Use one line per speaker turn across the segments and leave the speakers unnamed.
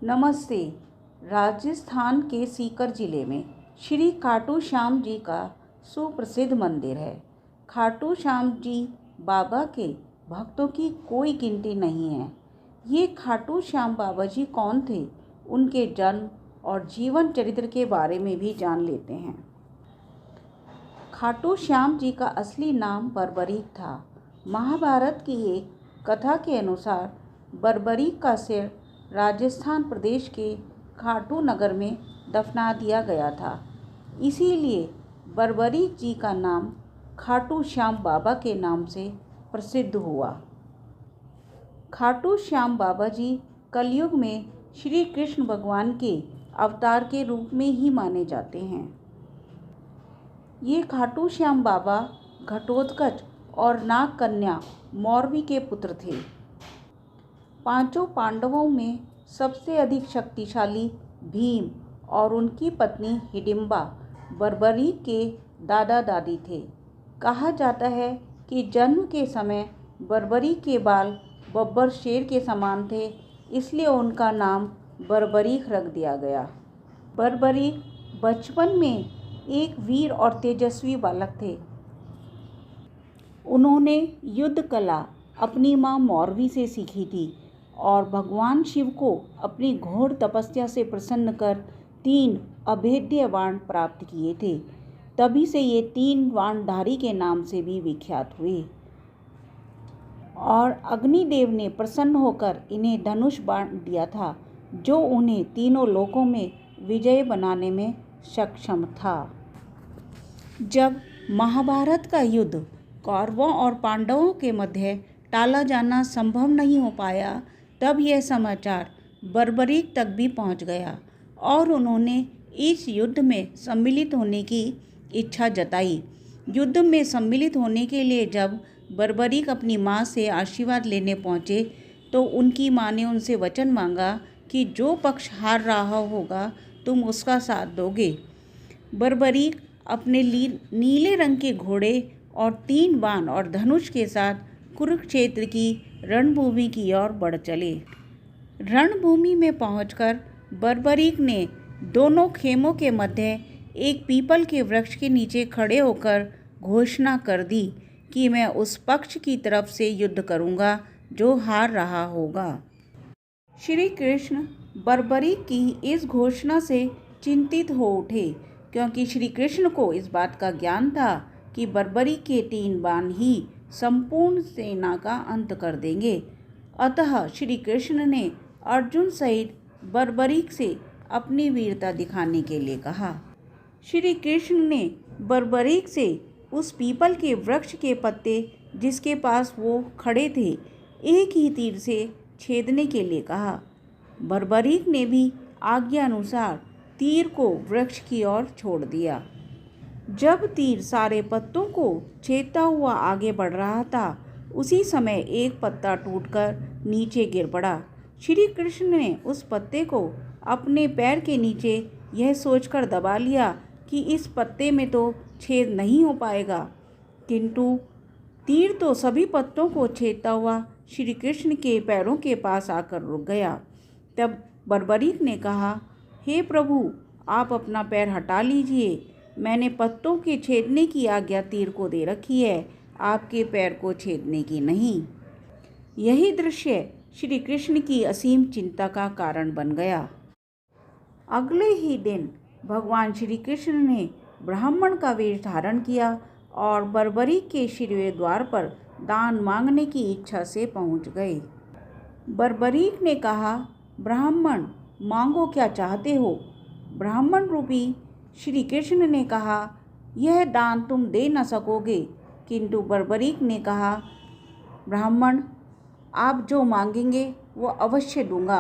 नमस्ते। राजस्थान के सीकर जिले में श्री खाटू श्याम जी का सुप्रसिद्ध मंदिर है। खाटू श्याम जी बाबा के भक्तों की कोई गिनती नहीं है। ये खाटू श्याम बाबा जी कौन थे, उनके जन्म और जीवन चरित्र के बारे में भी जान लेते हैं। खाटू श्याम जी का असली नाम बर्बरीक था। महाभारत की एक कथा के अनुसार बर्बरीक का सिर राजस्थान प्रदेश के खाटू नगर में दफना दिया गया था। इसीलिए बर्बरीक जी का नाम खाटू श्याम बाबा के नाम से प्रसिद्ध हुआ। खाटू श्याम बाबा जी कलयुग में श्री कृष्ण भगवान के अवतार के रूप में ही माने जाते हैं। ये खाटू श्याम बाबा घटोत्कच और नाग कन्या मौरवी के पुत्र थे। पांचों पांडवों में सबसे अधिक शक्तिशाली भीम और उनकी पत्नी हिडिंबा बर्बरीक के दादा दादी थे। कहा जाता है कि जन्म के समय बर्बरीक के बाल बब्बर शेर के समान थे, इसलिए उनका नाम बर्बरीक रख दिया गया। बर्बरीक बचपन में एक वीर और तेजस्वी बालक थे। उन्होंने युद्ध कला अपनी मां मौरवी से सीखी थी और भगवान शिव को अपनी घोर तपस्या से प्रसन्न कर 3 अभेद्य बाण प्राप्त किए थे। तभी से ये 3 बाणधारी के नाम से भी विख्यात हुए और अग्निदेव ने प्रसन्न होकर इन्हें धनुष बाण दिया था, जो उन्हें तीनों लोकों में विजय बनाने में सक्षम था। जब महाभारत का युद्ध कौरवों और पांडवों के मध्य टाला जाना संभव नहीं हो पाया, तब यह समाचार बर्बरीक तक भी पहुंच गया और उन्होंने इस युद्ध में सम्मिलित होने की इच्छा जताई। युद्ध में सम्मिलित होने के लिए जब बर्बरीक अपनी मां से आशीर्वाद लेने पहुंचे, तो उनकी मां ने उनसे वचन मांगा कि जो पक्ष हार रहा होगा तुम उसका साथ दोगे। बर्बरीक अपने नीले रंग के घोड़े और 3 बाण और धनुष के साथ कुरुक्षेत्र की रणभूमि की ओर बढ़ चले। रणभूमि में पहुंचकर बर्बरीक ने दोनों खेमों के मध्य एक पीपल के वृक्ष के नीचे खड़े होकर घोषणा कर दी कि मैं उस पक्ष की तरफ से युद्ध करूंगा जो हार रहा होगा। श्री कृष्ण बर्बरीक की इस घोषणा से चिंतित हो उठे, क्योंकि श्री कृष्ण को इस बात का ज्ञान था कि बर्बरीक के 3 बाण ही संपूर्ण सेना का अंत कर देंगे। अतः श्री कृष्ण ने अर्जुन सहित बर्बरीक से अपनी वीरता दिखाने के लिए कहा। श्री कृष्ण ने बर्बरीक से उस पीपल के वृक्ष के पत्ते जिसके पास वो खड़े थे एक ही तीर से छेदने के लिए कहा। बर्बरीक ने भी आज्ञा अनुसार तीर को वृक्ष की ओर छोड़ दिया। जब तीर सारे पत्तों को छेदता हुआ आगे बढ़ रहा था, उसी समय एक पत्ता टूटकर नीचे गिर पड़ा। श्री कृष्ण ने उस पत्ते को अपने पैर के नीचे यह सोचकर दबा लिया कि इस पत्ते में तो छेद नहीं हो पाएगा, किंतु तीर तो सभी पत्तों को छेदता हुआ श्री कृष्ण के पैरों के पास आकर रुक गया। तब बर्बरीक ने कहा, हे प्रभु, आप अपना पैर हटा लीजिए। मैंने पत्तों के छेदने की आज्ञा तीर को दे रखी है, आपके पैर को छेदने की नहीं। यही दृश्य श्री कृष्ण की असीम चिंता का कारण बन गया। अगले ही दिन भगवान श्री कृष्ण ने ब्राह्मण का वेश धारण किया और बर्बरीक के शिरवे द्वार पर दान मांगने की इच्छा से पहुंच गए। बर्बरीक ने कहा, ब्राह्मण, मांगो, क्या चाहते हो? ब्राह्मण रूपी श्री कृष्ण ने कहा, यह दान तुम दे न सकोगे। किंतु बर्बरीक ने कहा, ब्राह्मण, आप जो मांगेंगे वो अवश्य दूंगा।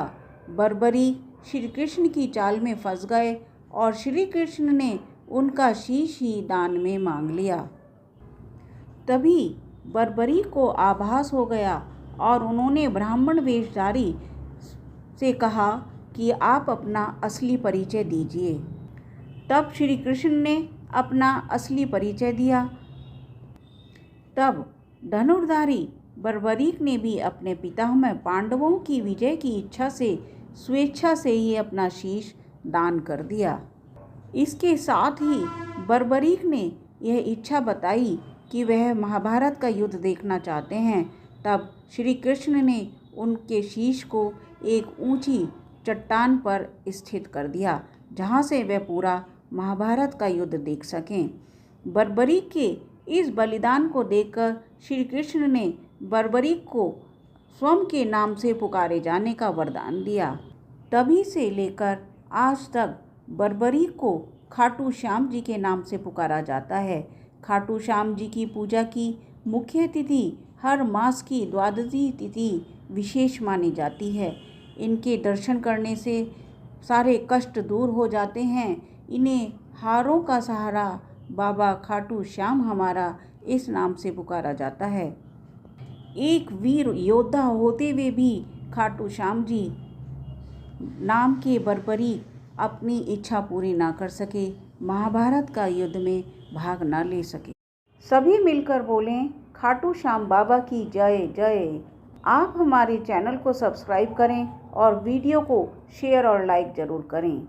बर्बरीक श्री कृष्ण की चाल में फंस गए और श्री कृष्ण ने उनका शीश ही दान में मांग लिया। तभी बर्बरीक को आभास हो गया और उन्होंने ब्राह्मण वेशधारी से कहा कि आप अपना असली परिचय दीजिए। तब श्री कृष्ण ने अपना असली परिचय दिया। तब धनुर्धारी बर्बरीक ने भी अपने पितामह पांडवों की विजय की इच्छा से स्वेच्छा से ही अपना शीश दान कर दिया। इसके साथ ही बर्बरीक ने यह इच्छा बताई कि वह महाभारत का युद्ध देखना चाहते हैं। तब श्री कृष्ण ने उनके शीश को एक ऊंची चट्टान पर स्थित कर दिया, जहां से वह पूरा महाभारत का युद्ध देख सकें। बर्बरीक के इस बलिदान को देखकर श्री कृष्ण ने बर्बरीक को स्वयं के नाम से पुकारे जाने का वरदान दिया। तभी से लेकर आज तक बर्बरीक को खाटू श्याम जी के नाम से पुकारा जाता है। खाटू श्याम जी की पूजा की मुख्य तिथि हर मास की द्वादशी तिथि विशेष मानी जाती है। इनके दर्शन करने से सारे कष्ट दूर हो जाते हैं। इन्हें हारों का सहारा बाबा खाटू श्याम हमारा इस नाम से पुकारा जाता है। एक वीर योद्धा होते हुए भी खाटू श्याम जी नाम के बर्बरीक अपनी इच्छा पूरी ना कर सके, महाभारत का युद्ध में भाग ना ले सके। सभी मिलकर बोलें खाटू श्याम बाबा की जय जय। आप हमारे चैनल को सब्सक्राइब करें और वीडियो को शेयर और लाइक ज़रूर करें।